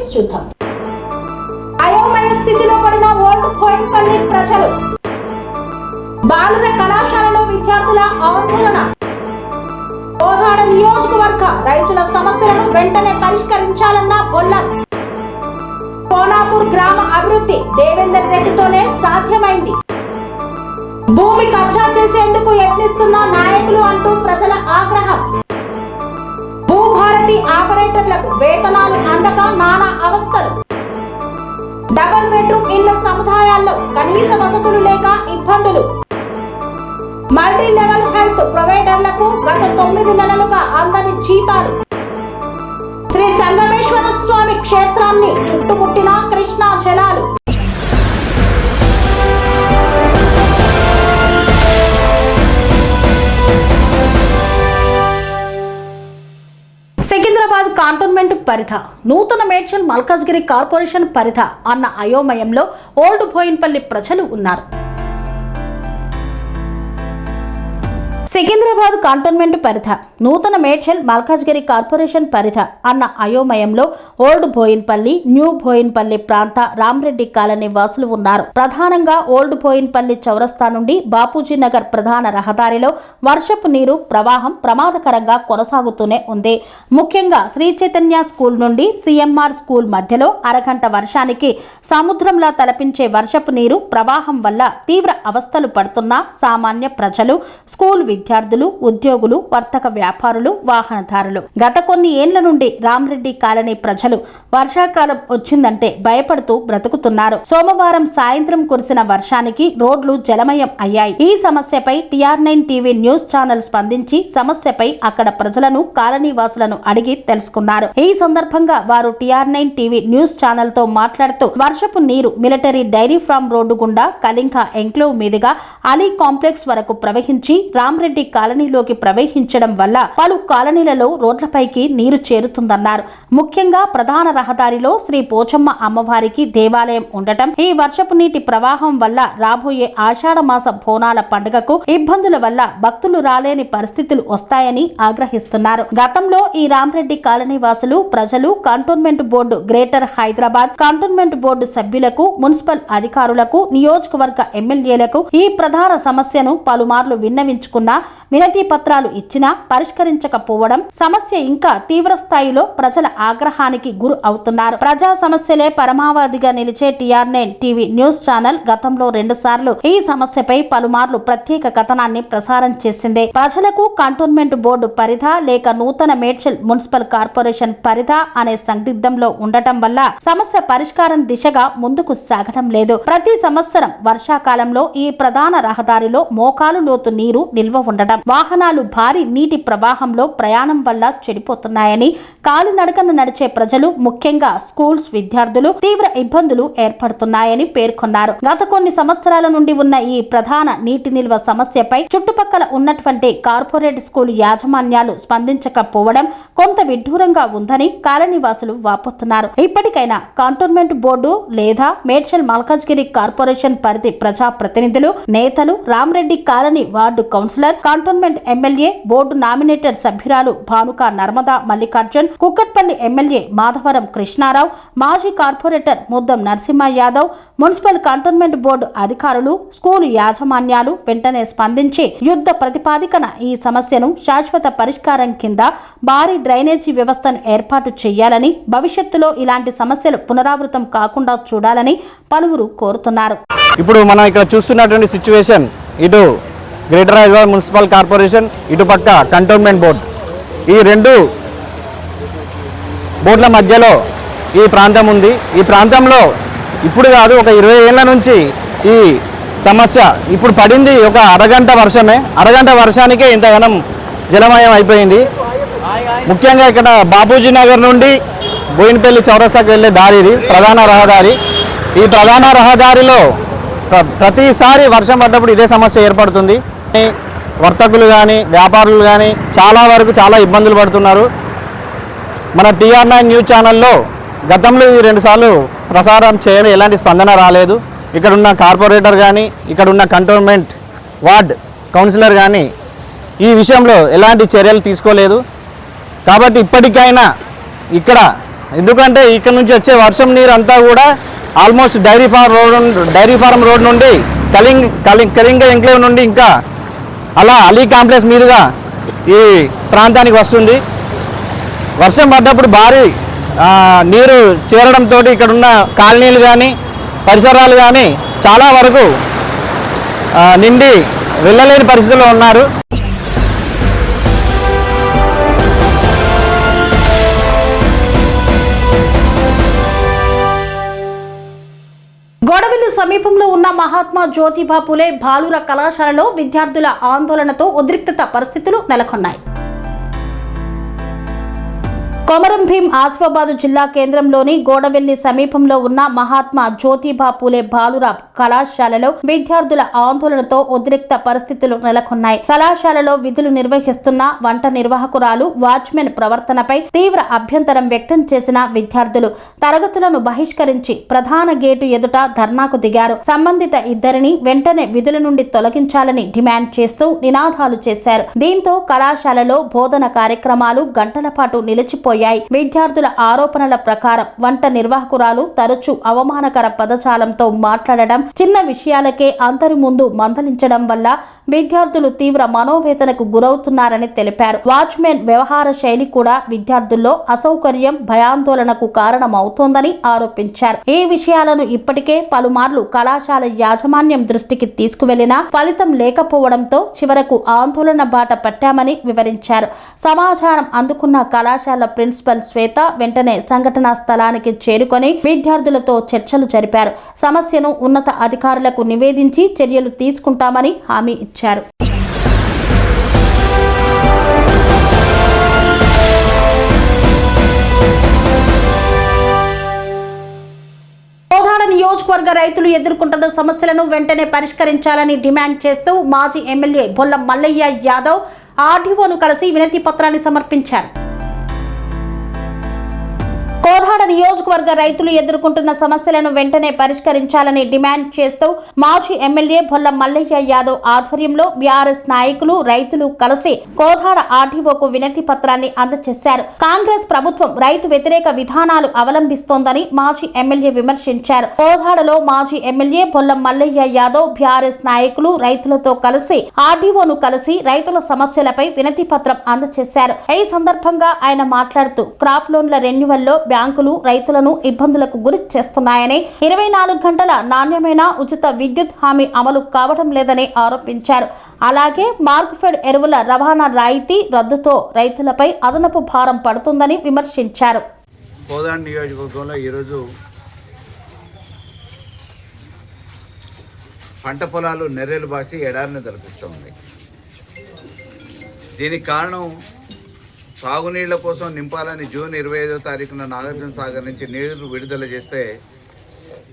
Updates చూద్దాం. అయోమయ స్థితిలో పడిన ఓల్డ్ కోయిన్పల్లి ప్రజలు. బాలుర కళాశాలలో విద్యార్థుల ఆందోళన. కోదాడ నియోజకవర్గ రైతుల సమస్యలను వెంటనే పరిష్కరించాలన్న బొల్లం. కోనాపూర్ గ్రామ అభివృద్ధి దేవేందర్ రెడ్డితోనే సాధ్యమైంది. భూమి కబ్జా చేసేందుకు యత్నిస్తున్న నాయకులు అంటూ ప్రజల ఆగ్రహం. భూభారతి ఆపరేటర్లకు వేతనాలు అందక నానా అవస్థలు. డబుల్ బెడ్రూమ్ ఇళ్ల సముదాయాల్లో కనీస వసతులు లేక ఇబ్బందులు. మల్టీ లెవెల్ హెల్త్ ప్రొవైడర్లకు గత 9 నెలలుగా అందని జీతాలు. శ్రీ సంగమేశ్వర స్వామి క్షేత్రాన్ని చుట్టుముట్టిన కృష్ణా జలాలు. సికింద్రాబాద్ కంటోన్మెంట్ పరిధ, నూతన మేడ్చల్ మల్కాజ్గిరి కార్పొరేషన్ పరిధ అన్న అయోమయంలో ఓల్డ్ బోయిన్పల్లి ప్రజలు ఉన్నారు. సికింద్రాబాద్ కంటోన్మెంట్ పరిధ, నూతన మేడ్చల్ మల్కాజ్గిరి కార్పొరేషన్ పరిధ అన్న అయోమయంలో ఓల్డ్ బోయిన్పల్లి, న్యూ బోయిన్పల్లి ప్రాంత రామరెడ్డి కాలనీ వాసులు ఉన్నారు. ప్రధానంగా ఓల్డ్ బోయిన్పల్లి చౌరస్తా నుండి బాపూజీ నగర్ ప్రధాన రహదారిలో వర్షపు నీరు ప్రవాహం ప్రమాదకరంగా కొనసాగుతూనే ఉంది. ముఖ్యంగా శ్రీ చైతన్య స్కూల్ నుండి సిఎంఆర్ స్కూల్ మధ్యలో అరగంట వర్షానికి సముద్రంలా తలపించే వర్షపు నీరు ప్రవాహం వల్ల తీవ్ర అవస్థలు పడుతున్న సామాన్య ప్రజలు, స్కూల్ విద్యార్థులు, ఉద్యోగులు, వర్తక వ్యాపారులు, వాహనదారులు. గత కొన్ని ఏళ్ల నుండి రామరెడ్డి కాలనీ ప్రజలు వర్షాకాలం వచ్చిందంటే భయపడుతూ బ్రతుకుతున్నారు. సోమవారం సాయంత్రం కురిసిన వర్షానికి రోడ్లు జలమయం అయ్యాయి. ఈ సమస్యపై TR9 టీవీ న్యూస్ ఛానల్ స్పందించి సమస్యపై అక్కడ ప్రజలను, కాలనీ వాసులను అడిగి తెలుసుకున్నారు. ఈ సందర్భంగా వారు TR9 టీవీ న్యూస్ ఛానల్ తో మాట్లాడుతూ వర్షపు నీరు మిలిటరీ డైరీ ఫార్మ్ రోడ్డు గుండా కళింక ఎంక్లేవ్ మీదుగా అలీ కాంప్లెక్స్ వరకు ప్రవహించి రామరెడ్డి కాలనీలోకి ప్రవహించడం వల్ల పలు కాలనీలలో రోడ్లపైకి నీరు చేరుతుందన్నారు. ముఖ్యంగా ప్రధాన రహదారిలో శ్రీ పోచమ్మ అమ్మవారికి దేవాలయం ఉండటం, ఈ వర్షపు నీటి ప్రవాహం వల్ల రాబోయే ఆషాఢ మాస బోనాల పండుగకు ఇబ్బందుల వల్ల భక్తులు రాలేని పరిస్థితులు వస్తాయని ఆగ్రహిస్తున్నారు. గతంలో ఈ రామరెడ్డి కాలనీ వాసులు, ప్రజలు cantonment board, greater Hyderabad cantonment board సభ్యులకు, మున్సిపల్ అధికారులకు, నియోజకవర్గ ఎమ్మెల్యేలకు ఈ ప్రధాన సమస్యను పలుమార్లు విన్నవించుకున్న వినతి పత్రాలు ఇచ్చినా పరిష్కరించకపోవడం, సమస్య ఇంకా తీవ్ర స్థాయిలో ప్రజల ఆగ్రహానికి గురి అవుతున్నారు. ప్రజా సమస్యలే పరమావధిగా నిలిచే TR9 టీవీ న్యూస్ ఛానల్ గతంలో 2 సార్లు ఈ సమస్యపై పలుమార్లు ప్రత్యేక కథనాన్ని ప్రసారం చేసింది. ప్రజలకు కంటోన్మెంట్ బోర్డు పరిధ లేక నూతన మేడ్చల్ మున్సిపల్ కార్పొరేషన్ పరిధ అనే సందిగ్ధంలో ఉండటం వల్ల సమస్య పరిష్కారం దిశగా ముందుకు సాగడం లేదు. ప్రతి సంవత్సరం వర్షాకాలంలో ఈ ప్రధాన రహదారిలో మోకాలు లోతు నీరు నిల్వ ఉండటం, వాహనాలు భారీ నీటి ప్రవాహంలో ప్రయాణం వల్ల చెడిపోతున్నాయని, కాలినడకన నడిచే ప్రజలు, ముఖ్యంగా స్కూల్స్ విద్యార్థులు తీవ్ర ఇబ్బందులు ఏర్పడుతున్నాయని పేర్కొన్నారు. గత కొన్ని సంవత్సరాల నుండి ఉన్న ఈ ప్రధాన నీటి నిల్వ సమస్యపై చుట్టుపక్కల ఉన్నటువంటి కార్పొరేట్ స్కూల్ యాజమాన్యాలు స్పందించకపోవడం కొంత విడ్డూరంగా ఉందని కాలనీవాసులు వాపోతున్నారు. ఇప్పటికైనా కంటోన్మెంట్ బోర్డు లేదా మేడ్చల్ మల్కాజ్గిరి కార్పొరేషన్ పరిధి ప్రజా ప్రతినిధులు, నేతలు, Ramareddy colony ward councillor, cantonment MLA, board nominated సభ్యురాలు భానుక నర్మదా మల్లికార్జున్, కుక్కట్పల్లి ఎమ్మెల్యే మాధవరం కృష్ణారావు, మాజీ corporator Muddam Narasimha Yadav, municipal cantonment board అధికారులు, స్కూలు యాజమాన్యాలు వెంటనే స్పందించి యుద్ధ ప్రతిపాదికన ఈ సమస్యను శాశ్వత పరిష్కారం కింద భారీ డ్రైనేజీ వ్యవస్థను ఏర్పాటు చేయాలని, భవిష్యత్తులో ఇలాంటి సమస్యలు పునరావృతం కాకుండా చూడాలని పలువురు కోరుతున్నారు. ఇప్పుడు మనం ఇక్కడ చూస్తున్నటువంటి సిచ్యువేషన్, ఇటు గ్రేటర్ హైదరాబాద్ మున్సిపల్ కార్పొరేషన్, ఇటుపక్క కంటోన్మెంట్ బోర్డు, ఈ 2 బోర్డుల మధ్యలో ఈ ప్రాంతం ఉంది. ఈ ప్రాంతంలో ఇప్పుడు కాదు, ఒక 20 ఏళ్ల నుంచి ఈ సమస్య. ఇప్పుడు పడింది ఒక అరగంట వర్షమే, అరగంట వర్షానికే ఇంతగానం జలమయం అయిపోయింది. ముఖ్యంగా ఇక్కడ బాపూజీ నగర్ నుండి బోయిన్పల్లి చౌరస్తాకు వెళ్ళే దారి, ఇది ప్రధాన రహదారి. ఈ ప్రధాన రహదారిలో ప్రతిసారి వర్షం పడ్డప్పుడు ఇదే సమస్య ఏర్పడుతుంది. వర్తకులు కానీ, వ్యాపారులు కానీ చాలా వరకు చాలా ఇబ్బందులు పడుతున్నారు. మన TR9 న్యూస్ ఛానల్లో గతంలో ఇది 2 సార్లు ప్రసారం చేయడం ఎలాంటి స్పందన రాలేదు. ఇక్కడ ఉన్న కార్పొరేటర్ కానీ, ఇక్కడ ఉన్న కంటోన్మెంట్ వార్డ్ కౌన్సిలర్ కానీ ఈ విషయంలో ఎలాంటి చర్యలు తీసుకోలేదు. కాబట్టి ఇప్పటికైనా ఇక్కడ ఎందుకంటే ఇక్కడ నుంచి వచ్చే వర్షం నీరు అంతా కూడా ఆల్మోస్ట్ డైరీ ఫారం రోడ్ నుండి కళింగ ఎంక్లేవ్ నుండి ఇంకా అలా అలీ కాంప్లెక్స్ మీదుగా ఈ ప్రాంతానికి వస్తుంది. వర్షం పడ్డప్పుడు భారీ నీరు చేరడంతో ఇక్కడ ఉన్న కాలనీలు కానీ పరిసరాలు కానీ చాలా వరకు నిండి వెళ్ళలేని పరిస్థితుల్లో ఉన్నారు. గోడవెల్లి సమీపంలో ఉన్న మహాత్మా జ్యోతిబా పూలే బాలుర కళాశాలలో విద్యార్థుల ఆందోళనతో ఉద్రిక్తత పరిస్థితులు నెలకొన్నాయి. కొమరం భీం ఆసిఫాబాద్ జిల్లా కేంద్రంలోని గోడవెల్లి సమీపంలో ఉన్న మహాత్మా జ్యోతిబా పూలే బాలుర కళాశాలలో విద్యార్థుల ఆందోళనతో ఉద్రిక్త పరిస్థితులు నెలకొన్నాయి. కళాశాలలో విధులు నిర్వహిస్తున్న వంట నిర్వాహకురాలు వాచ్మెన్ ప్రవర్తనపై తీవ్ర అభ్యంతరం వ్యక్తం చేసిన విద్యార్థులు తరగతులను బహిష్కరించి ప్రధాన గేటు ఎదుట ధర్నాకు దిగారు. సంబంధిత ఇద్దరిని వెంటనే విధుల నుండి తొలగించాలని డిమాండ్ చేస్తూ నినాదాలు చేశారు. దీంతో కళాశాలలో బోధన కార్యక్రమాలు గంటల పాటు నిలిచిపోయాయి. విద్యార్థుల ఆరోపణల ప్రకారం వంట నిర్వాహకురాలు తరచూ అవమానకర పదజాలంతో మాట్లాడడం, చిన్న విషయాలకే అందరి ముందు మందలించడం వల్ల విద్యార్థులు తీవ్ర మనోవేదనకు గురవుతున్నారని తెలిపారు. వాచ్మెన్ వ్యవహార శైలి కూడా విద్యార్థుల్లో అసౌకర్యం, భయాందోళనకు కారణమవుతోందని ఆరోపించారు. ఈ విషయాలను ఇప్పటికే పలుమార్లు కళాశాల యాజమాన్యం దృష్టికి తీసుకువెళ్లినా ఫలితం లేకపోవడంతో చివరకు ఆందోళన బాట పట్టామని వివరించారు. సమాచారం అందుకున్న కళాశాల ప్రిన్సిపల్ శ్వేత వెంటనే సంఘటనా స్థలానికి చేరుకొని విద్యార్థులతో చర్చలు జరిపారు. సమస్యను ఉన్నత అధికారులకు నివేదించి చర్యలు తీసుకుంటామని హామీ ఇచ్చారు. కోదాడ నియోజకవర్గ రైతులు ఎదుర్కొంటున్న సమస్యలను వెంటనే పరిష్కరించాలని డిమాండ్ చేస్తూ మాజీ ఎమ్మెల్యే బొల్ల మల్లయ్య యాదవ్ ఆర్డీఓను కలిసి వినతి పత్రాన్ని సమర్పించారు. కోదాడ నియోజకవర్గ రైతులు ఎదుర్కొంటున్న సమస్యలను వెంటనే పరిష్కరించాలని డిమాండ్ చేస్తూ మాజీ ఎమ్మెల్యే బొల్ల మల్లయ్య యాదవ్ ఆధ్వర్యంలో బీఆర్ఎస్ నాయకులు, రైతులు కలిసి కోదాడ ఆర్డీఓకు వినతి పత్రాన్ని అందజేశారు. కాంగ్రెస్ ప్రభుత్వం రైతు వ్యతిరేక విధానాలు అవలంబిస్తోందని మాజీ ఎమ్మెల్యే విమర్శించారు. కోదాడలో మాజీ ఎమ్మెల్యే బొల్ల మల్లయ్య యాదవ్ బీఆర్ఎస్ నాయకులు, రైతులతో కలిసి ఆర్డీఓను కలిసి రైతుల సమస్యలపై వినతి పత్రం అందజేశారు. ఈ సందర్భంగా ఆయన మాట్లాడుతూ క్రాప్ లోన్ల రెన్యువల్లో బ్యాంకులు రైతులను ఇబ్బందులకు గురి చేస్తున్నాయని, 24 గంటల నాణ్యమైన ఉచిత విద్యుత్ హామీ అమలు కావడం లేదని ఆరోపించారు. అలాగే మార్క్ఫెడ్ ఎరువుల రవాణా రాయితీ రద్దుతో రైతులపై అదనపు భారం పడుతుందని విమర్శించారు. కోదాడ నియోజకవర్గంలో ఈరోజు పంట పొలాలు నెర్రెలు బాసి ఎడారిని తలపిస్తూ ఉంది. దీనికి కారణం తాగునీళ్ల కోసం నింపాలని జూన్ 25వ తారీఖున నాగార్జున సాగర్ నుంచి నీరు విడుదల చేస్తే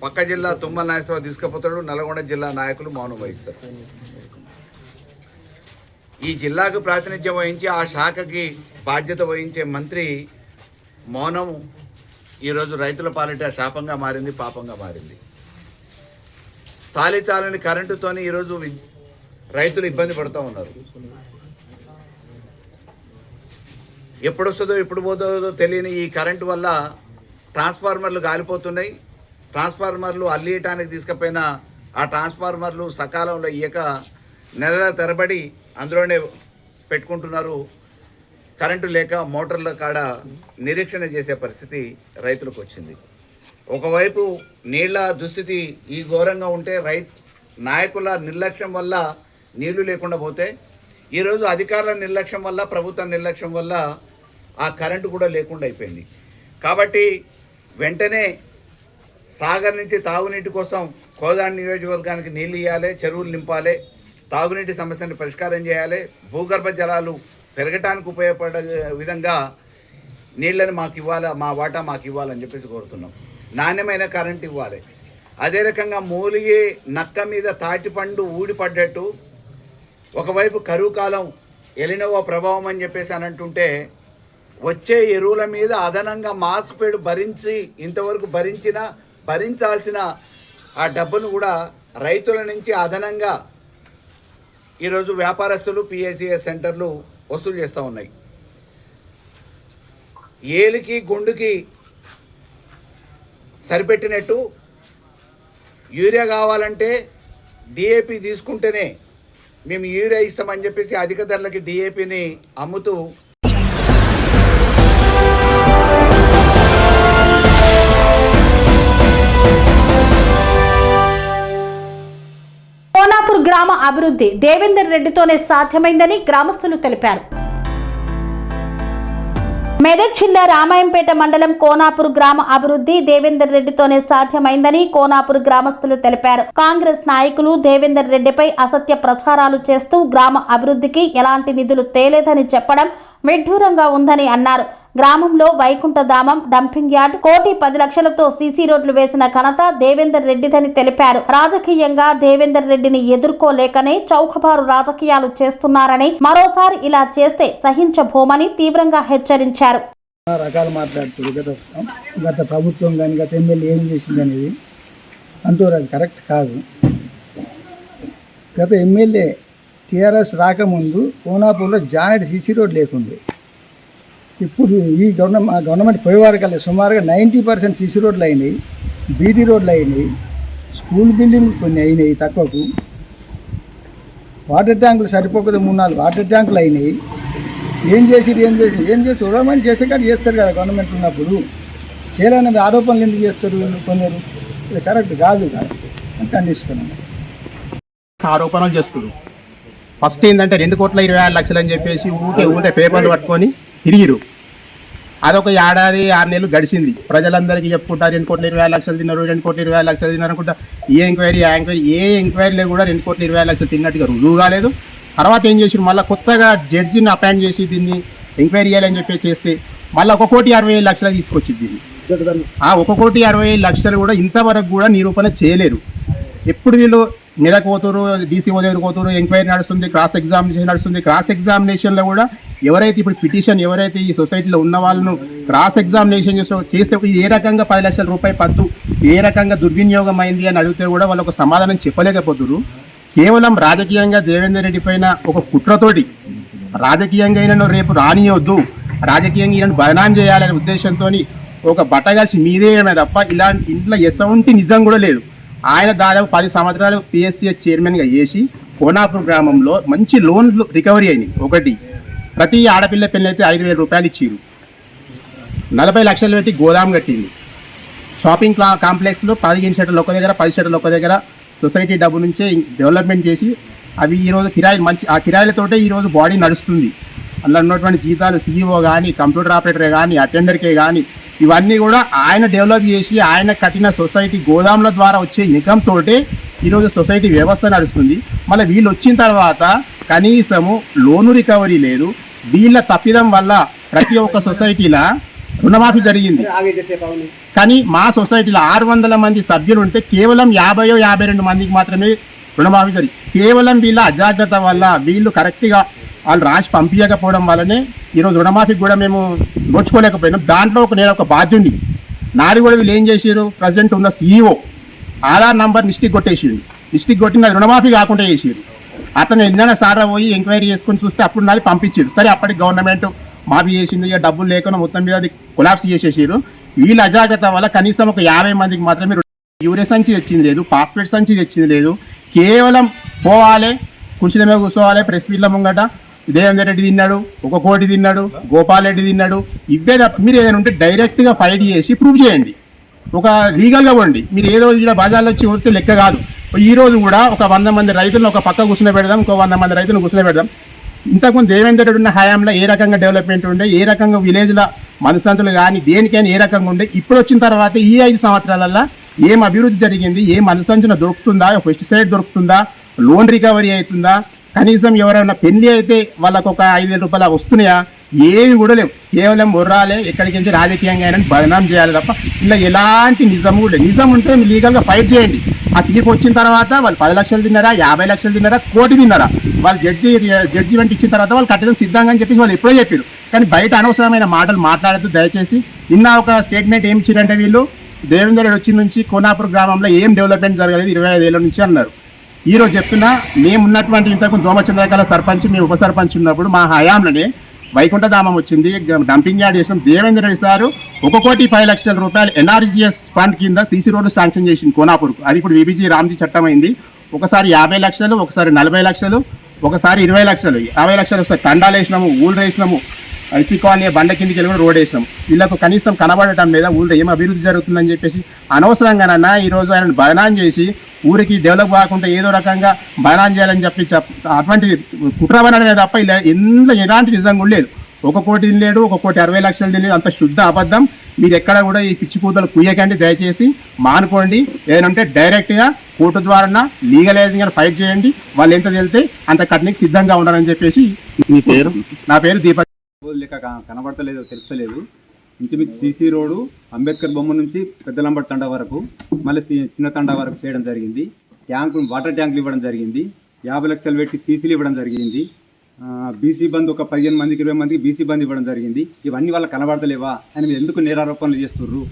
పక్క జిల్లా తుమ్మల నాగేశ్వరరావు తీసుకుపోతాడు, నల్గొండ జిల్లా నాయకులు మౌనం వహిస్తారు. ఈ జిల్లాకు ప్రాతినిధ్యం వహించి ఆ శాఖకి బాధ్యత వహించే మంత్రి మౌనం ఈరోజు రైతుల పాలిట శాపంగా మారింది, పాపంగా మారింది. చాలని కరెంటుతోని ఈరోజు రైతులు ఇబ్బంది పడుతూ ఉన్నారు. ఎప్పుడు వస్తుందో ఎప్పుడు పోతుందో తెలియని ఈ కరెంటు వల్ల ట్రాన్స్ఫార్మర్లు కాలిపోతున్నాయి. ట్రాన్స్ఫార్మర్లు అల్లియటానికి తీసుకుపోయిన ఆ ట్రాన్స్ఫార్మర్లు సకాలంలో ఇయ్యక నెలల తరబడి అందులోనే పెట్టుకుంటున్నారు. కరెంటు లేక మోటార్ల కాడ నిరీక్షణ చేసే పరిస్థితి రైతులకు వచ్చింది. ఒకవైపు నీళ్ల దుస్థితి ఈ ఘోరంగా ఉంటే నాయకుల నిర్లక్ష్యం వల్ల నీళ్లు లేకుండా పోతే ఈరోజు అధికారుల నిర్లక్ష్యం వల్ల, ప్రభుత్వ నిర్లక్ష్యం వల్ల ఆ కరెంటు కూడా లేకుండా అయిపోయింది. కాబట్టి వెంటనే సాగర్ నుంచి తాగునీటి కోసం కోదాడ నియోజకవర్గానికి నీళ్ళు ఇవ్వాలి, చెరువులు నింపాలి, తాగునీటి సమస్యను పరిష్కారం చేయాలి, భూగర్భ జలాలు పెరగటానికి ఉపయోగపడే విధంగా నీళ్ళని మాకు ఇవ్వాలి, మా వాటా మాకు ఇవ్వాలని చెప్పేసి కోరుతున్నాం. నాణ్యమైన కరెంట్ ఇవ్వాలి. అదే రకంగా మూలిగే నక్క మీద తాటిపండు ఊడిపడ్డట్టు ఒకవైపు కరువు కాలం ఎలినోవా ప్రభావం అని చెప్పేసి అని అంటుంటే వచ్చే ఎరువుల మీద అదనంగా మార్క్ఫెడ్ ఇంతవరకు భరించాల్సిన ఆ డబ్బును కూడా రైతుల నుంచి అదనంగా ఈరోజు వ్యాపారస్తులు, పిఎస్సిఎస్ సెంటర్లు వసూలు చేస్తూ ఉన్నాయి. ఏలికి గుండుకి సరిపెట్టినట్టు యూరియా కావాలంటే డిఏపి తీసుకుంటేనే మేము యూరియా ఇస్తామని చెప్పేసి అధిక ధరలకి డిఏపిని అమ్ముతూ కోనాపూర్ గ్రామ అభివృద్ధి దేవేందర్ రెడ్డితోనే సాధ్యమైందని గ్రామస్తులు తెలిపారు. మెదక్ జిల్లా రామాయంపేట మండలం కోనాపూర్ గ్రామ అభివృద్ధి దేవేందర్ రెడ్డితోనే సాధ్యమైందని కోనాపూర్ గ్రామస్తులు తెలిపారు. కాంగ్రెస్ నాయకులు దేవేందర్ రెడ్డిపై అసత్య ప్రచారాలు చేస్తూ గ్రామ అభివృద్ధికి ఎలాంటి నిధులు తేలేదని చెప్పడం విడ్డూరంగా ఉందని అన్నారు. గ్రామంలో వైకుంఠధామం, డంపింగ్ యార్డ్, 1,10,00,000తో సీసీ రోడ్లు వేసిన ఘనత దేవేందర్ రెడ్డిదని తెలిపారు. రాజకీయంగా దేవేందర్ రెడ్డిని ఎదుర్కోలేకనే చౌకబారు రాజకీయాలు చేస్తున్నారని, మరోసారి ఇలా చేస్తే సహించబోమని తీవ్రంగా హెచ్చరించారు. రకాలు మాట్లాడుతుంది గత ప్రభుత్వం కానీ గత ఎమ్మెల్యే ఏం చేసింది అనేది అంటారు, అది కరెక్ట్ కాదు. గత ఎమ్మెల్యే టీఆర్ఎస్ రాకముందు కోనాపూర్లో జానెట్ సీసీ రోడ్ లేకుండే. ఇప్పుడు ఈ గవర్నమెంట్ పోయేవారికల్లా సుమారుగా 90% సీసీ రోడ్లు అయినాయి, బీటీ రోడ్లు అయినాయి, స్కూల్ బిల్డింగ్ కొన్ని అయినాయి తక్కువకు, వాటర్ ట్యాంకులు సరిపోకుండా 3-4 వాటర్ ట్యాంకులు అయినాయి. ఏం చేసి ఉడమని చేసే కానీ చేస్తారు కదా గవర్నమెంట్ ఉన్నప్పుడు. చేయాలనే ఆరోపణలు ఎందుకు చేస్తారు కొందరు? ఇది కరెక్ట్ కాదు అని ఖండిస్తున్నాను. ఆరోపణలు చేస్తారు. ఫస్ట్ ఏంటంటే 2,26,00,000 అని చెప్పేసి ఊరికే పేపర్లు పట్టుకొని తిరిగిరు. అదొక ఏడాది 6 నెలలు గడిచింది. ప్రజలందరికీ చెప్పుకుంటారు 2,20,00,000 తిన్నారు, 2,20,00,000 తిన్నారు అనుకుంటా. ఏ ఎంక్వైరీలో కూడా 2,20,00,000 తిన్నట్టుగా రుజువు కాలేదు. తర్వాత ఏం చేసారు, మళ్ళీ కొత్తగా జడ్జిని అపాయింట్ చేసి దీన్ని ఎంక్వైరీ చేయాలని చెప్పి చేస్తే మళ్ళీ 1,60,00,000 తీసుకొచ్చింది దీన్ని. 1,60,00,000 కూడా ఇంతవరకు కూడా నిరూపణ చేయలేరు. ఎప్పుడు వీళ్ళు నెలకు పోతారు, డీసీఓ దగ్గర పోతారు, ఎంక్వైరీ నడుస్తుంది, క్రాస్ ఎగ్జామినేషన్ నడుస్తుంది. క్రాస్ ఎగ్జామినేషన్లో కూడా ఎవరైతే ఇప్పుడు పిటిషన్ ఎవరైతే ఈ సొసైటీలో ఉన్న వాళ్ళను క్రాస్ ఎగ్జామినేషన్ చేస్తే ఏ రకంగా 10 లక్షల రూపాయలు పద్దు ఏ రకంగా దుర్వినియోగం అయింది అని అడిగితే కూడా వాళ్ళకు సమాధానం చెప్పలేకపోతున్నారు. కేవలం రాజకీయంగా దేవేందర్ రెడ్డి పైన ఒక కుట్రతోటి రాజకీయంగా అయినా రేపు రానియొద్దు, రాజకీయంగా ఈయనను బదనాం చేయాలనే ఉద్దేశంతో ఒక బట్టగాల్సి మీదేయడమే తప్ప ఇలాంటి ఇంట్లో ఎసవంటి నిజం కూడా లేదు. ఆయన దాదాపు 10 సంవత్సరాలు పిఎస్సిఎస్ చైర్మన్గా చేసి కోనాపూర్ గ్రామంలో మంచి లోన్లు రికవరీ అయినాయి. ఒకటి, ప్రతి ఆడపిల్ల పెళ్ళి అయితే 5,000 రూపాయలు ఇచ్చిరు, 40 లక్షలు పెట్టి గోదాం కట్టింది. షాపింగ్ కాంప్లెక్స్లో 15 షట్టర్లు ఒక దగ్గర, 10 షట్టర్లు ఒక దగ్గర సొసైటీ డబ్బు నుంచే డెవలప్మెంట్ చేసి అవి ఈరోజు కిరాయి మంచి ఆ కిరాయిలతోటే ఈరోజు బాడీ నడుస్తుంది. అందులో ఉన్నటువంటి జీతాలు సీఈఓ కానీ, కంప్యూటర్ ఆపరేటరే కానీ, అటెండర్కే కానీ ఇవన్నీ కూడా ఆయన డెవలప్ చేసి ఆయన కట్టిన సొసైటీ గోదాంల ద్వారా వచ్చే ఇన్కమ్ తోటే ఈరోజు సొసైటీ వ్యవస్థ నడుస్తుంది. మళ్ళీ వీళ్ళు వచ్చిన తర్వాత కనీసము లోను రికవరీ లేదు. వీళ్ళ తప్పిదం వల్ల ప్రతి ఒక్క సొసైటీలో రుణమాఫీ జరిగింది. కానీ మా సొసైటీలో 600 మంది సభ్యులు ఉంటే కేవలం 50-52 మందికి మాత్రమే రుణమాఫీ జరిగింది. కేవలం వీళ్ళ అజాగ్రత్త వల్ల, వీళ్ళు కరెక్ట్గా వాళ్ళు రాసి పంపించకపోవడం వల్లనే ఈరోజు రుణమాఫీకి కూడా మేము నోచుకోలేకపోయినాం. దాంట్లో నేను ఒక బాధ్యుడిని. నాది కూడా వీళ్ళు ఏం చేసారు, ప్రజెంట్ ఉన్న సీఈఓ ఆధార్ నంబర్ మిస్టేక్ కొట్టిన రుణమాఫీ కాకుండా చేసారు. అతను ఎన్నైనా సారా పోయి ఎంక్వైరీ చేసుకొని చూస్తే అప్పుడు నాది పంపించారు. సరే అప్పటికి గవర్నమెంట్ మాఫీ చేసింది, ఇక డబ్బులు లేకుండా మొత్తం మీద అది కొలాప్స్ చేసేసారు. వీళ్ళ అజాగ్రత్త వల్ల కనీసం ఒక 50 మందికి మాత్రమే యూరియా సంచి తెచ్చింది లేదు, పాస్పోర్ట్ సంచి తెచ్చింది లేదు. కేవలం పోవాలి, కుర్చీల మీద కూర్చోవాలి, ప్రెస్ మీట్ల ముంగట దేవేందర్ రెడ్డి తిన్నాడు, 1 కోటి తిన్నాడు, గోపాల్ రెడ్డి తిన్నాడు. ఇవే మీరు ఏదైనా ఉంటే డైరెక్ట్గా ఫైట్ చేసి ప్రూవ్ చేయండి, ఒక లీగల్గా పోండి. మీరు ఏదో ఇక్కడ బజార్లో వచ్చి వస్తే లెక్క కాదు. ఈ రోజు కూడా ఒక 100 మంది రైతులను ఒక పక్క కూర్చుని పెడదాం, ఇంకో 100 మంది రైతులను కూర్చుని పెడదాం. ఇంతకుముందు దేవేందర్ రెడ్డి ఉన్న హయాంలో ఏ రకంగా డెవలప్మెంట్ ఉండే, ఏ రకంగా విలేజ్ల మనసంతులు కానీ దేనికైనా ఏ రకంగా ఉండే, ఇప్పుడు వచ్చిన తర్వాత ఈ 5 సంవత్సరాలలో ఏం అభివృద్ధి జరిగింది, ఏ మనసంచున దొరుకుతుందా, పెస్టిసైడ్ దొరుకుతుందా, లోన్ రికవరీ అవుతుందా, కనీసం ఎవరైనా పెళ్లి అయితే వాళ్ళకు ఒక 5,000 రూపాయలు వస్తున్నాయా, ఏవి కూడా లేవు. కేవలం బొర్రాలే ఎక్కడికి వెళ్ళి రాజకీయంగా అయినా బదనాం చేయాలి తప్ప ఇలా ఎలాంటి నిజం కూడా లేదు. నిజం ఉంటే మీరు లీగల్గా ఫైట్ చేయండి. ఆ తీర్పు వచ్చిన తర్వాత వాళ్ళు 10 లక్షలు తిన్నారా, 50 లక్షలు తిన్నారా, 1 కోటి తిన్నారా, వాళ్ళు జడ్జిమెంట్ ఇచ్చిన తర్వాత వాళ్ళు కట్టడం సిద్ధంగా అని చెప్పేసి వాళ్ళు ఎప్పుడో చెప్పారు. కానీ బయట అనవసరమైన మాటలు మాట్లాడద్దు దయచేసి. నిన్న ఒక స్టేట్మెంట్ ఏమి ఇచ్చారంటే వీళ్ళు దేవేందర్ రెడ్డి వచ్చిన నుంచి కోనాపూర్ గ్రామంలో ఏం డెవలప్మెంట్ జరగలేదు 25 ఏళ్ళ నుంచి అన్నారు. ఈరోజు చెప్తున్నా, మేము ఉన్నటువంటి ఇంతకు దోమచంద్రకాల సర్పంచ్, మేము ఉప సర్పంచ్ ఉన్నప్పుడు మా హయాంలోనే వైకుంఠధామం వచ్చింది, డంపింగ్ యార్డ్ చేసినాం. దేవేంద్ర రెడ్డి సారు 1,05,00,000 రూపాయలు ఎన్ఆర్జీఎస్ ఫండ్ కింద సీసీ రోడ్డు శాంక్షన్ చేసింది కోనాపూర్కు. అది ఇప్పుడు విబిజీ రామ్జీ చట్టం అయింది. ఒకసారి 50 లక్షలు, ఒకసారి 40 లక్షలు, ఒకసారి 20 లక్షలు, 50 లక్షలు వస్తాయి. తండాలు వేసినాము, ఊళ్ళు వేసినాము, ఐసీ కాలనీ బండ కిందికి వెళ్ళి కూడా రోడ్ వేసినాం. వీళ్ళకు కనీసం కనబడటం లేదా ఊళ్ళో ఏం అభివృద్ధి జరుగుతుందని చెప్పేసి అనవసరంగానన్నా ఈరోజు ఆయన బదనాం చేసి ఊరికి డెవలప్ కాకుండా ఏదో రకంగా బదనాం చేయాలని చెప్పి అటువంటి కుట్రబనమే తప్ప ఇలా ఇందులో ఎలాంటి నిజం కూడా లేదు. 1 కోటి లేడు, 1,60,00,000 తెలియదు, అంత శుద్ధ అబద్ధం. మీరు ఎక్కడ కూడా ఈ పిచ్చి కూతలు కుయ్యకండి, దయచేసి మానుకోండి. ఏదంటే డైరెక్ట్గా కోర్టు ద్వారా లీగలైజింగ్ ఫైట్ చేయండి. వాళ్ళు ఎంత వెళ్తే అంత కట్నీకి సిద్ధంగా ఉన్నారని చెప్పేసి. మీ పేరు? నా పేరు దీపక్. లెక్క కనబడతలేదు, తెలుస్తలేదు. ఇంచుమించు సీసీ రోడ్డు అంబేద్కర్ బొమ్మ నుంచి పెద్దలంబడి తండా వరకు, మళ్ళీ చిన్న తండా వరకు చేయడం జరిగింది. వాటర్ ట్యాంకులు ఇవ్వడం జరిగింది. 50 లక్షలు పెట్టి సీసీలు ఇవ్వడం జరిగింది. బీసీ బంద్ ఒక 15 మందికి 20 మందికి బీసీ బంద్ ఇవ్వడం జరిగింది. ఇవన్నీ వాళ్ళకి కనబడతలేవా అని మీరు ఎందుకు నేరారోపణలు చేస్తుర్రు?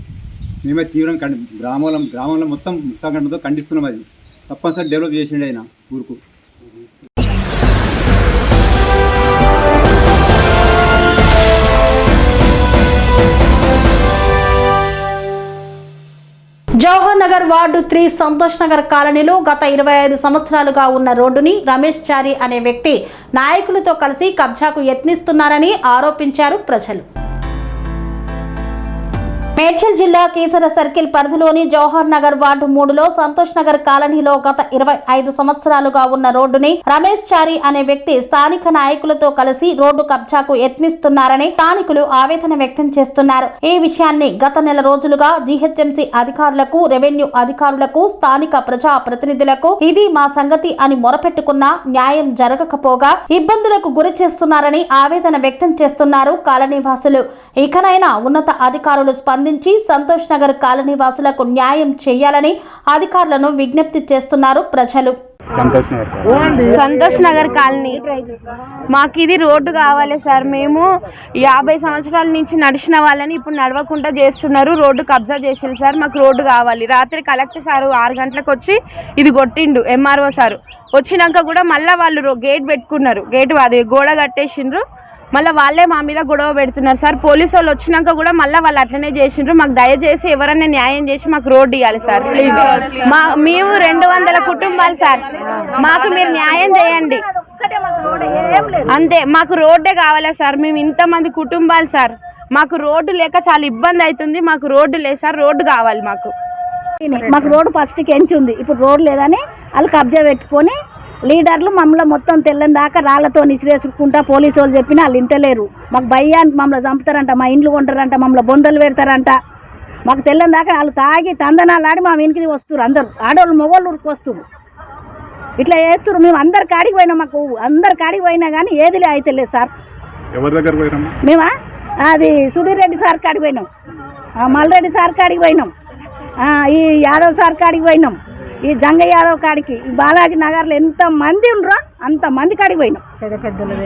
మేమే తీవ్రంగా గ్రామంలో మొత్తం ముక్తాగంటతో ఖండిస్తున్నాం. అది తప్పనిసరి డెవలప్ చేసిండు ఆయన ఊరుకు. జవహర్ నగర్ వార్డు 3 సంతోష్ నగర్ కాలనీలో గత 25 సంవత్సరాలుగా ఉన్న రోడ్డుని రమేష్ చారి అనే వ్యక్తి నాయకులతో కలిసి కబ్జాకు యత్నిస్తున్నారని ఆరోపించారు ప్రజలు. మేడ్చల్ జిల్లా కీసర సర్కిల్ పరిధిలోని జవహర్ నగర్ వార్డు 3లో సంతోష్ నగర్ కాలనీలో గత 25 సంవత్సరాలుగా ఉన్న రోడ్డుని రమేష్ చారి అనే వ్యక్తి స్థానిక నాయకులతో కలిసి రోడ్డు కబ్జాకు యత్నిస్తున్నారని స్థానికులు ఆవేదన వ్యక్తం చేస్తున్నారు. ఈ విషయాన్ని గత నెల రోజులుగా జీహెచ్ఎంసీ అధికారులకు, రెవెన్యూ అధికారులకు, స్థానిక ప్రజా ప్రతినిధులకు ఇది మా సంగతి అని మొరపెట్టుకున్నా న్యాయం జరగకపోగా ఇబ్బందులకు గురి చేస్తున్నారని ఆవేదన వ్యక్తం చేస్తున్నారు కాలనీ వాసులు. ఇకనైనా ఉన్నత అధికారులు స్పందించి సంతోష్ నగర్ కాలనీ వాసులకు న్యాయం చేయాలని అధికారులను విజ్ఞప్తి చేస్తున్నారు ప్రజలు. సంతోష్ నగర్ కాలనీ మాకు ఇది రోడ్డు కావాలి సార్. మేము 50 సంవత్సరాల నుంచి నడిచిన వాళ్ళని ఇప్పుడు నడవకుండా చేస్తున్నారు. రోడ్డు కబ్జా చేసిండు సార్. మాకు రోడ్డు కావాలి. రాత్రి కలెక్టర్ సారు 6 గంటలకు వచ్చి ఇది కొట్టిండు. ఎంఆర్ఓ సారు వచ్చినాక కూడా మళ్ళీ వాళ్ళు గేట్ పెట్టుకున్నారు. గేట్ అది గోడ కట్టేసిండ్రు. మళ్ళీ వాళ్ళే మా మీద గొడవ పెడుతున్నారు సార్. పోలీసు వాళ్ళు వచ్చినాక కూడా మళ్ళీ వాళ్ళు అట్లనే చేసిండ్రు. మాకు దయచేసి ఎవరైనా న్యాయం చేసి మాకు రోడ్డు ఇవ్వాలి సార్ ప్లీజ్. మేము 200 కుటుంబాలు సార్. మాకు మీరు న్యాయం చేయండి అంతే. మాకు రోడ్డే కావాలి సార్. మేము ఇంతమంది కుటుంబాలు సార్. మాకు రోడ్డు లేక చాలా ఇబ్బంది అవుతుంది. మాకు రోడ్డు లేదు సార్. రోడ్డు కావాలి మాకు. రోడ్డు ఫస్ట్కి ఎంచి ఉంది. ఇప్పుడు రోడ్డు లేదని వాళ్ళు కబ్జా పెట్టుకొని లీడర్లు మమ్మల్ని మొత్తం తెల్లని దాకా రాళ్లతో నిసిరేసుకుంటా పోలీసు వాళ్ళు చెప్పినా వాళ్ళు ఇంటలేరు. మాకు భయానికి మమ్మల్ని చంపుతారంట, మా ఇండ్లు కొంటారంట, మమ్మల్ని బొందలు పెడతారంట. మాకు తెల్లని దాకా వాళ్ళు తాగి తందనాలు ఆడి మా వెనుకది వస్తారు. అందరు ఆడవాళ్ళు మగవాళ్ళు ఉరికి వస్తారు. ఇట్లా చేస్తారు. మేము అందరు కాడికి పోయినాం. మాకు అందరు కాడికి పోయినా కానీ ఏదిలే అయితలేదు సార్. ఎవరి దగ్గర పోయినాం? మేమా అది సుధీర్ రెడ్డి సార్ కాడికి పోయినాం, మల్రెడ్డి సార్ కాడికి పోయినాం, ఈ యాదవ్ సార్ కాడికి పోయినాం, ఈ జంగ యాదవ్ కాడికి, ఈ బాలాజీ నగర్లో ఎంత మంది ఉండరో అంత మంది కాడికి పోయినాం.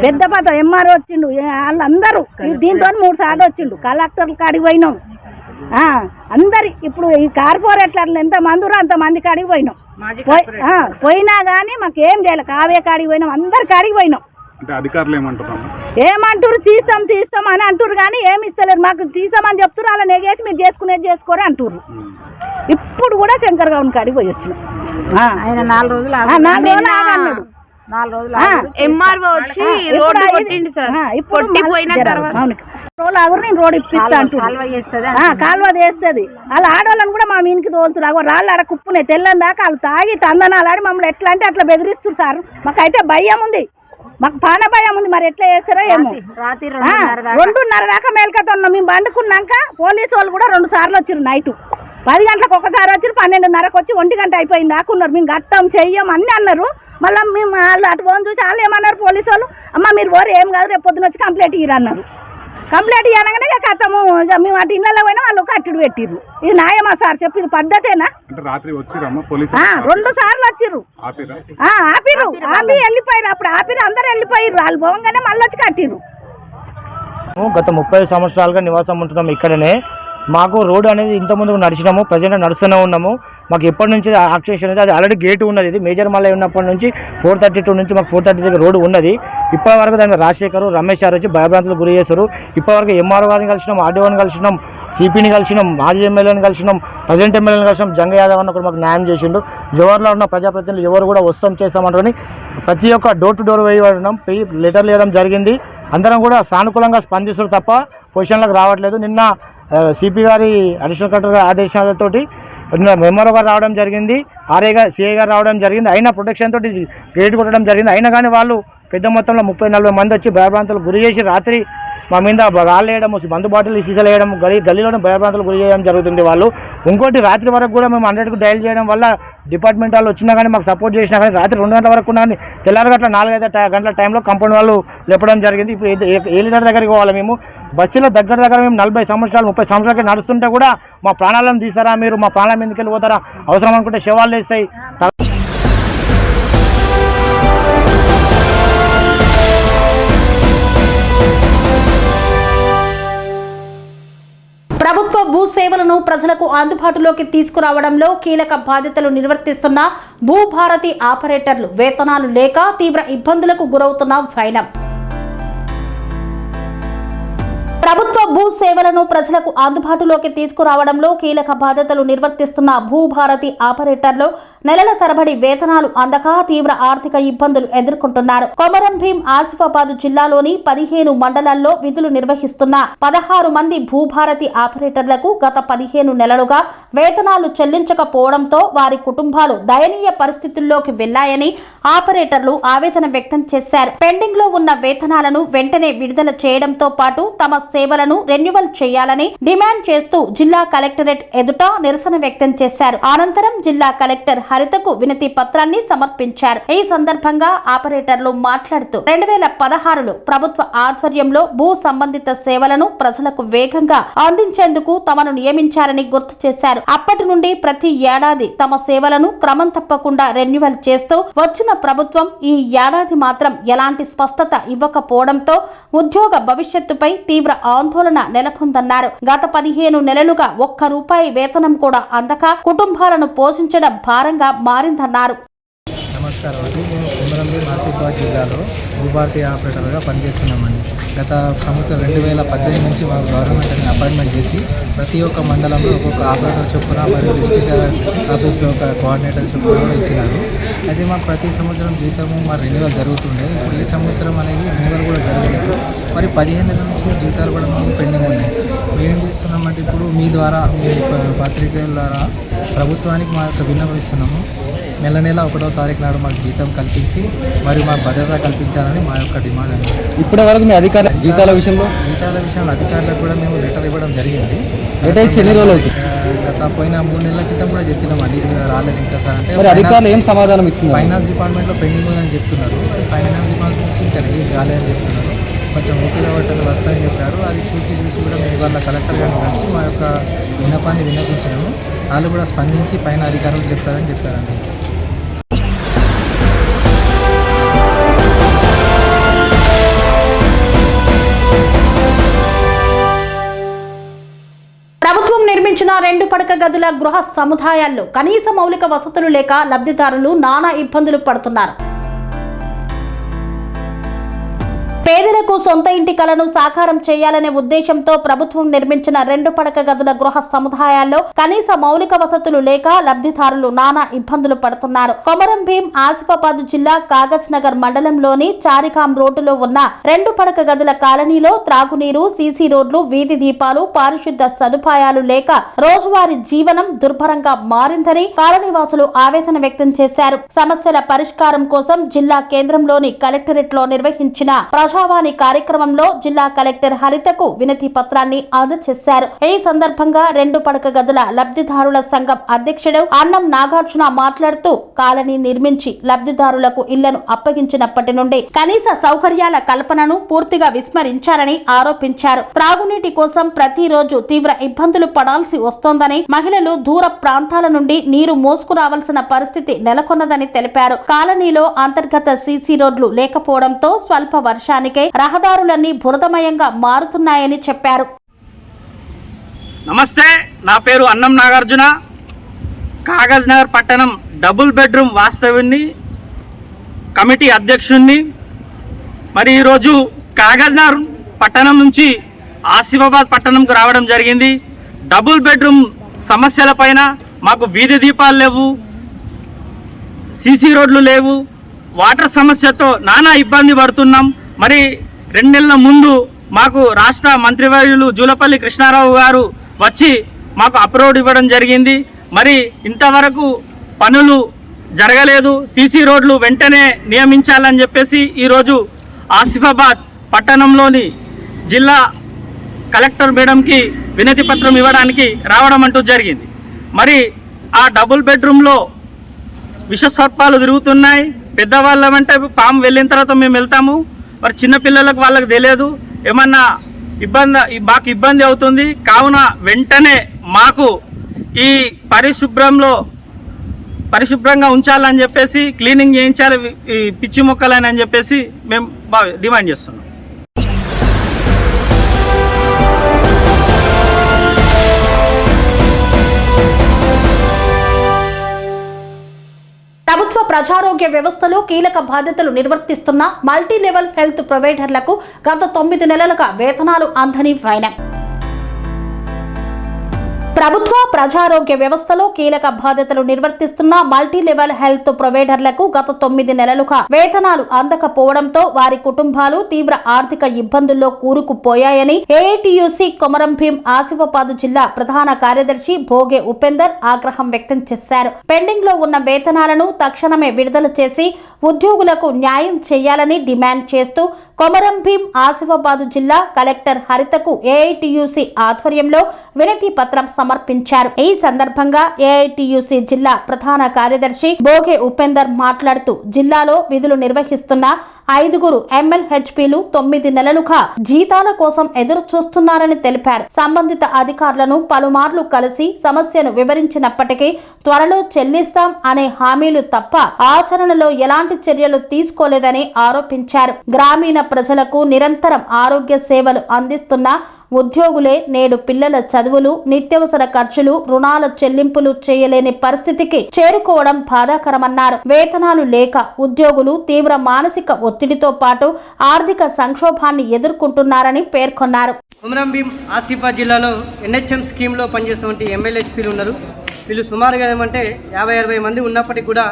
పెద్ద పాత ఎంఆర్ఓ వచ్చిండు. వాళ్ళందరూ దీంతో 3 సార్లు వచ్చిండు. కలెక్టర్ల కాడికి పోయినాం. అందరి ఇప్పుడు ఈ కార్పొరేటర్లు ఎంత మంది ఉండరో అంత మంది కాడికి పోయినాం. పోయినా కానీ మాకు ఏం చేయాలి. కావ్య కాడికి పోయినాం. అందరి కాడికి పోయినాం. అధికారులు ఏమంటారు తీస్తాం అని అంటారు కానీ ఏమి ఇస్తలేరు. మాకు తీసామని చెప్తారు. అలా నెగేసి మీరు చేసుకునేది చేసుకోరు అంటారు. ఇప్పుడు కూడా శంకర్ గౌన్ కాడికి పోయి వచ్చినాం. 4 రోజులు అన్నాడు. ఎంఆర్ఓ వచ్చి రోడ్డు కొట్టిండు సార్. ఇప్పుడు పోయిన తర్వాత నేను రోడ్ ఇప్పిస్తా అంటున్నా. కాలువ చేస్తుంది. వాళ్ళ ఆడవాళ్ళని కూడా మా మీనికి తోలుతున్నారు. రాళ్ళు ఆడ కుప్పునే తెల్లని దాకా వాళ్ళు తాగి తందనాలు ఆడి మమ్మల్ని ఎట్లా అంటే అట్లా బెదిరిస్తారు సార్. మాకైతే భయం ఉంది. మాకు పాన భయం ఉంది. మరి ఎట్లా చేస్తారో ఏమో. 2:30 దాకా మేల్కత ఉన్నాం. మేము పండుకున్నాక పోలీసు వాళ్ళు కూడా 2 సార్లు వచ్చారు. నైట్ 10 గంటలకు ఒకసారి వచ్చి 12:30కు వచ్చి 1 గంట అయిపోయింది దాకా ఉన్నారు. మేము గట్టం చెయ్యం అన్నీ అన్నారు. మళ్ళీ మేము వాళ్ళు అటు ఫోన్ చూసి వాళ్ళు ఏమన్నారు పోలీసు వాళ్ళు, అమ్మ మీరు ఓరు ఏం కాదు రేపు పొద్దున వచ్చి కంప్లైంట్ ఇయ్యరన్నారు. కంప్లైంట్ ఇవ్వగానే ఇక కథము. ఇక మేము అటు ఇళ్ళలో పోయినా వాళ్ళు కట్టుడు పెట్టిర్రు. ఇది న్యాయమా సార్? చెప్పి ఇది పద్ధతేనా? 2 సార్లు వచ్చిర్రు. ఆపిరు ఆపి వెళ్ళిపోయారు. అప్పుడు ఆపిరు అందరు వెళ్ళిపోయారు. వాళ్ళు పోగానే మళ్ళీ వచ్చి కట్టిర్రు. గత 30 సంవత్సరాలుగా నివాసం ఉంటున్నాము ఇక్కడనే. మాకు రోడ్డు అనేది ఇంతకుముందు నడిచినాము, ప్రజెంట్ నడుస్తూనే ఉన్నాము. మాకు ఎప్పటి నుంచి యాక్సేషన్ అనేది అది ఆల్రెడీ గేటు ఉన్నది. ఇది మేజర్ మల్లయ్య ఉన్నప్పటి నుంచి 432 నుంచి మాకు 430 దగ్గర రోడ్డు ఉన్నది. ఇప్పటివరకు దాన్ని రాజశేఖర్ రమేష్ గారు వచ్చి భయభ్రాంతులు గురి చేశారు. ఇప్పటివరకు ఎంఆర్ఓ గారిని కలిసినాం, ఆర్డీఓని కలిసినాం, సిపిని కలిసినాం, మాజీ ఎమ్మెల్యేని కలిసినాం, ప్రజెంట్ ఎమ్మెల్యేని కలిసినాం. జంగ యాదవ్ అన్న కూడా మాకు న్యాయం చేసిండు. జవహర్లో ఉన్న ప్రజాప్రతినిధులు ఎవరు కూడా వస్తాం చేస్తామంటారని ప్రతి ఒక్క డోర్ టు డోర్ వేయడం లెటర్లు ఇవ్వడం జరిగింది. అందరం కూడా సానుకూలంగా స్పందిస్తారు తప్ప పొజిషన్లకు రావట్లేదు. నిన్న సిపి గారి అడిషనల్ కలెక్టర్ గారి ఆదేశాలతోటి ఎంఆర్ఓ గారు రావడం జరిగింది, ఆర్ఐ గారు సిఐ గారు రావడం జరిగింది. అయినా ప్రొటెక్షన్ తోటి గేట్ కొట్టడం జరిగింది. అయినా కానీ వాళ్ళు పెద్ద మొత్తంలో 30-40 మంది వచ్చి భయభ్రాంతులు గురి చేసి రాత్రి మా మీద రాళ్ళు వేయడం, మందు బాటిల్ సీసాలు వేయడం, గల్లీలోనే భయభ్రాంతులు గురి చేయడం జరుగుతుంది. వాళ్ళు ఇంకోటి రాత్రి వరకు కూడా మేము 100కు డయల్ చేయడం వల్ల డిపార్ట్మెంట్ వాళ్ళు వచ్చినా కానీ మాకు సపోర్ట్ చేసినా కానీ రాత్రి 2 గంటల వరకు ఉన్నది, తెల్లారగట్ల 4-5 గంటల టైంలో కంపౌండ్ వాళ్ళు లేపడం జరిగింది. ఇప్పుడు ఏ లీడర్ దగ్గరికి పోవాలి మేము? బస్సులో దగ్గర మేము 40 సంవత్సరాలు 30 సంవత్సరాలకి నడుస్తుంటే కూడా మా ప్రాణాలను తీస్తారా మీరు? మా ప్రాణాల మీదకి వెళ్ళి పోతారా? అవసరం అనుకుంటే శవాలు వేస్తాయి. ప్రభుత్వ భూ సేవలను ప్రజలకు అందుబాటులోకి తీసుకురావడంలో కీలక బాధ్యతలు నిర్వర్తిస్తున్న భూభారతి ఆపరేటర్లు వేతనాలు లేక తీవ్ర ఇబ్బందులకు గురవుతున్న వైనం. ప్రభుత్వ భూ సేవలను ప్రజలకు అందుబాటులోకి తీసుకురావడంలో కీలక బాధ్యతలు నిర్వర్తిస్తున్న భూభారతి ఆపరేటర్లు నెలల తరబడి వేతనాలు అందక తీవ్ర ఆర్థిక ఇబ్బందులు ఎదుర్కొంటున్నారు. కొమరం భీం ఆసిఫాబాద్ జిల్లాలోని 15 మండలాల్లో విధులు నిర్వహిస్తున్న 16 మంది భూభారతి ఆపరేటర్లకు గత 15 నెలలుగా వేతనాలు చెల్లించకపోవడంతో వారి కుటుంబాలు దయనీయ పరిస్థితుల్లోకి వెళ్లాయని ఆపరేటర్లు ఆవేదన వ్యక్తం చేశారు. పెండింగ్ లో ఉన్న వేతనాలను వెంటనే విడుదల చేయడంతో పాటు తమ సేవలను రెన్యువల్ చేయాలని డిమాండ్ చేస్తూ జిల్లా కలెక్టరేట్ ఎదుట నిరసన వ్యక్తం చేశారు. అనంతరం జిల్లా కలెక్టర్ హరితకు వినతి పత్రాన్ని సమర్పించారు. ఈ సందర్భంగా ఆపరేటర్లు మాట్లాడుతూ 2016లో ప్రభుత్వ ఆధ్వర్యంలో భూ సంబంధిత సేవలను ప్రజలకు వేగంగా అందించేందుకు తమను నియమించారని గుర్తు చేశారు. అప్పటి నుండి ప్రతి ఏడాది తమ సేవలను క్రమం తప్పకుండా రెన్యువల్ చేస్తూ వచ్చిన ప్రభుత్వం ఈ ఏడాది మాత్రం ఎలాంటి స్పష్టత ఇవ్వకపోవడంతో ఉద్యోగ భవిష్యత్తుపై తీవ్ర ఆందోళన నెలకొందన్నారు. గత 15 నెలలుగా ₹1 వేతనం కూడా అందక కుటుంబాలను పోషించడం భారంగా మారిందన్నారు. నమస్కారం అండి. మేము కొమరం భీం ఆసిఫాబాద్ జిల్లాలో భూభారతి ఆపరేటర్గా పనిచేస్తున్నామండి. గత సంవత్సరం 2018 నుంచి మాకు గవర్నమెంట్ అని అపాయింట్మెంట్ చేసి ప్రతి ఒక్క మండలంలో ఒక్కొక్క ఆపరేటర్ చొప్పున మరియు డిస్ట్రిక్ట్ ఆఫీస్లో ఒక కోఆర్డినేటర్ చొప్పున కూడా ఇచ్చినారు. అయితే మాకు ప్రతి సంవత్సరం జీతము మరి రెన్యువల్ జరుగుతుండే. ఇప్పుడు ఈ సంవత్సరం అనేది రెన్యువల్ కూడా జరగలేదు. మరి 15 నెలల నుంచి జీతాలు కూడా మాకు పెండింగ్ ఉన్నాయి. మేమేం చేస్తున్నామంటే ఇప్పుడు మీ ద్వారా మీ పత్రికల ద్వారా ప్రభుత్వానికి మా యొక్క విన్నవిస్తున్నాము. నెల 1వ తారీఖు నాడు మాకు జీతం కల్పించి మరియు మా భద్రత కల్పించాలని మా యొక్క డిమాండ్ అండి. ఇప్పటి వరకు మీ అధికారుల జీతాల విషయంలో అధికారులకు కూడా మేము లెటర్ ఇవ్వడం జరిగింది. ఎన్ని రోజులు అవుతుంది? గత పోయిన 3 నెలల క్రితం కూడా చెప్పినామండి, ఇది రాలేదు ఇంకా సార్ అంటే. మరి అధికారులు ఏం సమాధానం ఇస్తున్నారు? ఫైనాన్స్ డిపార్ట్మెంట్లో పెండింగ్ ఉందని చెప్తున్నారు. ఫైనాన్స్ డిపార్ట్మెంట్ నుంచి ఇంకా రిలీజ్ కాలేదని చెప్తున్నారు. కొంచెం ఓపీలో పట్టలు వస్తాయని చెప్పారు. అది చూసి కూడా మేము ఇవాళ కలెక్టర్ గారిని కలిసి మా యొక్క విన్నపాన్ని విన్నపించినాము. వాళ్ళు కూడా స్పందించి పైన అధికారులు చెప్తారని చెప్పారండి. ప్రభుత్వం నిర్మించిన 2 పడక గదుల గృహ సముదాయాల్లో కనీస మౌలిక వసతులు లేక లబ్ధిదారులు నానా ఇబ్బందులు పడుతున్నారు. పేదలకు సొంత ఇంటి కలను సాకారం చేయాలనే ఉద్దేశంతో ప్రభుత్వం నిర్మించిన 2 పడక గదుల గృహ సముదాయాల్లో కనీస మౌలిక వసతులు లేక లబ్ధిదారులు నానా ఇబ్బందులు పడుతున్నారు. కొమరం భీం ఆసిఫాబాద్ జిల్లా కాగజ్ నగర్ మండలంలోని చారికాం రోడ్డులో ఉన్న 2 పడక గదుల కాలనీలో త్రాగునీరు, సీసీ రోడ్లు, వీధి దీపాలు, పారిశుద్ధ సదుపాయాలు లేక రోజువారీ జీవనం దుర్భరంగా మారిందని కాలనీవాసులు ఆవేదన వ్యక్తం చేశారు. సమస్యల పరిష్కారం కోసం జిల్లా కేంద్రంలోని కలెక్టరేట్ లో నిర్వహించిన ప్రజావాణి కార్యక్రమంలో జిల్లా కలెక్టర్ హరితకు వినతి పత్రాన్ని అందజేశారు. ఈ సందర్భంగా 2 పడక గదుల లబ్ధిదారుల సంఘం అధ్యక్షుడు అన్నం నాగార్జున మాట్లాడుతూ కాలనీ నిర్మించి లబ్ధిదారులకు ఇళ్లను అప్పగించినప్పటి నుండి కనీస సౌకర్యాల కల్పనను పూర్తిగా విస్మరించారని ఆరోపించారు. త్రాగునీటి కోసం ప్రతిరోజు తీవ్ర ఇబ్బందులు పడాల్సి వస్తోందని, మహిళలు దూర ప్రాంతాల నుండి నీరు మోసుకురావాల్సిన పరిస్థితి నెలకొన్నదని తెలిపారు. కాలనీలో అంతర్గత సీసీ రోడ్లు లేకపోవడంతో స్వల్ప వర్షానికి రహదారులన్నీ బురదమయంగా మారుతున్నాయని చెప్పారు. నమస్తే, నా పేరు అన్నం నాగార్జున. కాగజ్ నగర్ పట్టణం డబుల్ బెడ్రూమ్ వాస్తవ్యుని, కమిటీ అధ్యక్షుణ్ణి. మరి ఈరోజు కాగజ్నగర్ పట్టణం నుంచి ఆసిఫాబాద్ పట్టణంకు రావడం జరిగింది. డబుల్ బెడ్రూమ్ సమస్యల పైన మాకు వీధి దీపాలు లేవు, సీసీ రోడ్లు లేవు, వాటర్ సమస్యతో నానా ఇబ్బంది పడుతున్నాం. మరి 2 నెలల ముందు మాకు రాష్ట్ర మంత్రివర్యులు జూలపల్లి కృష్ణారావు గారు వచ్చి మాకు అప్రూవ్ ఇవ్వడం జరిగింది. మరి ఇంతవరకు పనులు జరగలేదు. సీసీ రోడ్లు వెంటనే నియమించాలని చెప్పేసి ఈరోజు ఆసిఫాబాద్ పట్టణంలోని జిల్లా కలెక్టర్ మేడంకి వినతి పత్రం ఇవ్వడానికి రావడం అంటూ జరిగింది. మరి ఆ డబుల్ బెడ్రూమ్లో విషసర్పాలు తిరుగుతున్నాయి. పెద్దవాళ్ళమంటే పాము వెళ్ళిన తర్వాత మేము వెళ్తాము, మరి చిన్నపిల్లలకు వాళ్ళకి తెలియదు, ఏమన్నా మాకు ఇబ్బంది అవుతుంది. కావున వెంటనే మాకు ఈ పరిశుభ్రంగా ఉంచాలని చెప్పేసి, క్లీనింగ్ చేయించాలి ఈ పిచ్చి మొక్కలని అని చెప్పేసి మేము డిమాండ్ చేస్తున్నాం. ప్రభుత్వ ప్రజారోగ్య వ్యవస్థలో కీలక బాధ్యతలు నిర్వర్తిస్తున్న మల్టీ లెవెల్ హెల్త్ ప్రొవైడర్లకు గత 9 నెలలుగా వేతనాలు అందని వైనం. ప్రభుత్వ ప్రజారోగ్య వ్యవస్థలో కీలక బాధ్యతలు నిర్వర్తిస్తున్న మల్టీ లెవెల్ హెల్త్ ప్రొవైడర్లకు గత 9 నెలలుగా వేతనాలు అందకపోవడంతో వారి కుటుంబాలు తీవ్ర ఆర్థిక ఇబ్బందుల్లో కూరుకుపోయాయని ఏఐటియుసి కొమరం భీం ఆసిఫాబాద్ జిల్లా ప్రధాన కార్యదర్శి భోగే ఉపేందర్ ఆగ్రహం వ్యక్తం చేశారు. పెండింగ్ లో ఉన్న వేతనాలను తక్షణమే విడుదల చేసి ఉద్యోగులకు న్యాయం చేయాలని డిమాండ్ చేస్తూ కొమరం భీం ఆసిఫాబాద్ జిల్లా కలెక్టర్ హరితకు ఏఐటియుసి ఆధ్వర్యంలో వినతి పత్రం సమర్పించారు. ఈ సందర్భంగా ఏఐటియుసి జిల్లా ప్రధాన కార్యదర్శి భోగే ఉపేందర్ మాట్లాడుతూ జిల్లాలో విధులు నిర్వహిస్తున్న 5 MLHPలు 9 నెలలుగా జీతాల కోసం ఎదురు చూస్తున్నారని తెలిపారు. సంబంధిత అధికారులను పలుమార్లు కలిసి సమస్యను వివరించినప్పటికీ త్వరలో చెల్లిస్తాం అనే హామీలు తప్ప ఆచరణలో ఎలాంటి చర్యలు తీసుకోలేదని ఆరోపించారు. గ్రామీణ ప్రజలకు నిరంతరం ఆరోగ్య సేవలు అందిస్తున్న ఉద్యోగులే నేడు పిల్లల చదువులు, నిత్యవసర ఖర్చులు, రుణాల చెల్లింపులు చేయలేని పరిస్థితికి చేరుకోవడం బాధాకరమన్నారు. వేతనాలు లేక ఉద్యోగులు తీవ్ర మానసిక ఒత్తిడితో పాటు ఆర్థిక సంక్షోభాన్ని ఎదుర్కొంటున్నారని పేర్కొన్నారు. కొమరం భీం ఆసిఫాబాద్ జిల్లాలో NHM స్కీమ్లో పనిచేస్తున్నటువంటి MLHPలు ఉన్నారు. వీళ్ళు సుమారుగా ఏమంటే 50-60 మంది ఉన్నప్పటికీ కూడా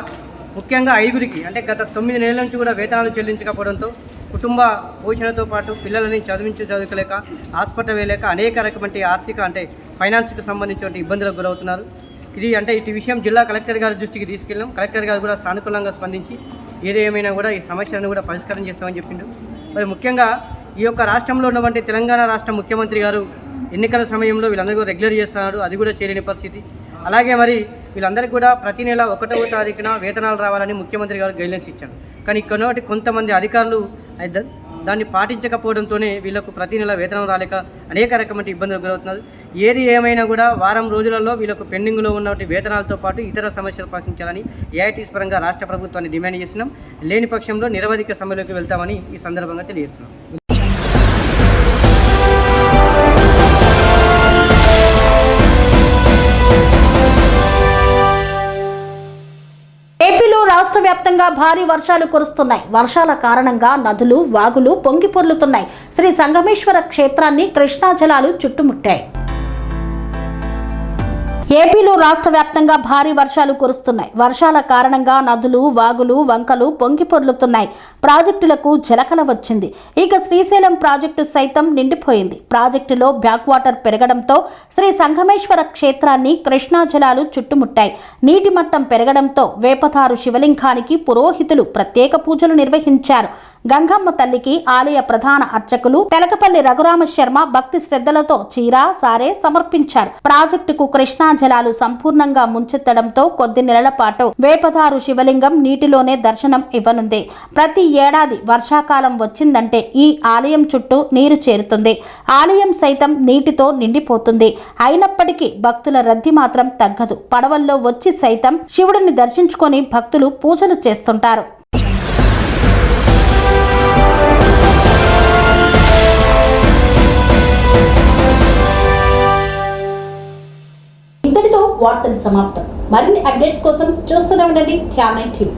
ముఖ్యంగా 5గురికి అంటే గత 9 నెలల నుంచి కూడా వేతనాలు చెల్లించకపోవడంతో కుటుంబ పోషణతో పాటు పిల్లలని చదువుకోలేక హాస్పిటల్ వేయలేక అనేక రకమైన ఆర్థిక అంటే ఫైనాన్స్కి సంబంధించిన ఇబ్బందులకు గురవుతున్నారు. ఇటు విషయం జిల్లా కలెక్టర్ గారి దృష్టికి తీసుకెళ్ళాం. కలెక్టర్ గారు కూడా సానుకూలంగా స్పందించి ఏదేమైనా కూడా ఈ సమస్యలను కూడా పరిష్కారం చేస్తామని చెప్పిండు. మరి ముఖ్యంగా ఈ యొక్క రాష్ట్రంలో ఉన్నటువంటి తెలంగాణ రాష్ట్ర ముఖ్యమంత్రి గారు ఎన్నికల సమయంలో వీళ్ళందరూ కూడా రెగ్యులర్ చేస్తున్నారు. అది కూడా చేయలేని పరిస్థితి. అలాగే మరి వీళ్ళందరికీ కూడా ప్రతి నెల 1వ తారీఖున వేతనాలు రావాలని ముఖ్యమంత్రి గారు గైడ్లైన్స్ ఇచ్చారు. కానీ ఇక్కడ కొంతమంది అధికారులు దాన్ని పాటించకపోవడంతోనే వీళ్ళకు ప్రతి నెల వేతనం రాలేక అనేక రకమైన ఇబ్బందులు గురవుతున్నారు. ఏది ఏమైనా కూడా వారం రోజులలో వీళ్ళకు పెండింగ్లో ఉన్నటువంటి వేతనాలతో పాటు ఇతర సమస్యలు పాటించాలని ఏఐటీస్ పరంగా రాష్ట్ర ప్రభుత్వాన్ని డిమాండ్ చేస్తున్నాం. లేని పక్షంలో నిరవధిక సమ్మెలోకి వెళ్తామని ఈ సందర్భంగా తెలియజేస్తున్నాం. ఏపీలో రాష్ట్ర వ్యాప్తంగా భారీ వర్షాలు కురుస్తున్నాయి. వర్షాల కారణంగా నదులు, వాగులు పొంగి పొర్లుతున్నాయి. శ్రీ సంగమేశ్వర క్షేత్రాన్ని కృష్ణా జలాలు చుట్టుముట్టాయి. ఏపీలో రాష్ట్ర వ్యాప్తంగా భారీ వర్షాలు కురుస్తున్నాయి. వర్షాల కారణంగా నదులు, వాగులు, వంకలు పొంగి పొర్లుతున్నాయి. ప్రాజెక్టులకు జలకల వచ్చింది. ఇక శ్రీశైలం ప్రాజెక్టు సైతం నిండిపోయింది. ప్రాజెక్టులో బ్యాక్ వాటర్ పెరగడంతో శ్రీ సంగమేశ్వర క్షేత్రాన్ని కృష్ణా జలాలు చుట్టుముట్టాయి. నీటి మట్టం పెరగడంతో వేపతారు శివలింగానికి పురోహితులు ప్రత్యేక పూజలు నిర్వహించారు. గంగమ్మ తల్లికి ఆలయ ప్రధాన అర్చకులు తెలకపల్లి రఘురామ శర్మ భక్తి శ్రద్ధలతో చీర, సారే సమర్పించారు. ప్రాజెక్టుకు కృష్ణా జలాలు సంపూర్ణంగా ముంచెత్తడంతో కొద్ది నెలల పాటు వేపతారు శివలింగం నీటిలోనే దర్శనం ఇవ్వనుంది. ప్రతి ఏడాది వర్షాకాలం వచ్చిందంటే ఈ ఆలయం చుట్టూ నీరు చేరుతుంది. ఆలయం సైతం నీటితో నిండిపోతుంది. అయినప్పటికీ భక్తుల రద్దీ మాత్రం తగ్గదు. పడవల్లో వచ్చి సైతం శివుడిని దర్శించుకొని భక్తులు పూజలు చేస్తుంటారు. ఇంతటితో వార్తలు సమాప్తం. మరిన్ని అప్డేట్స్ కోసం చూస్తూనే ఉండండి ధ్యాన టీవీ.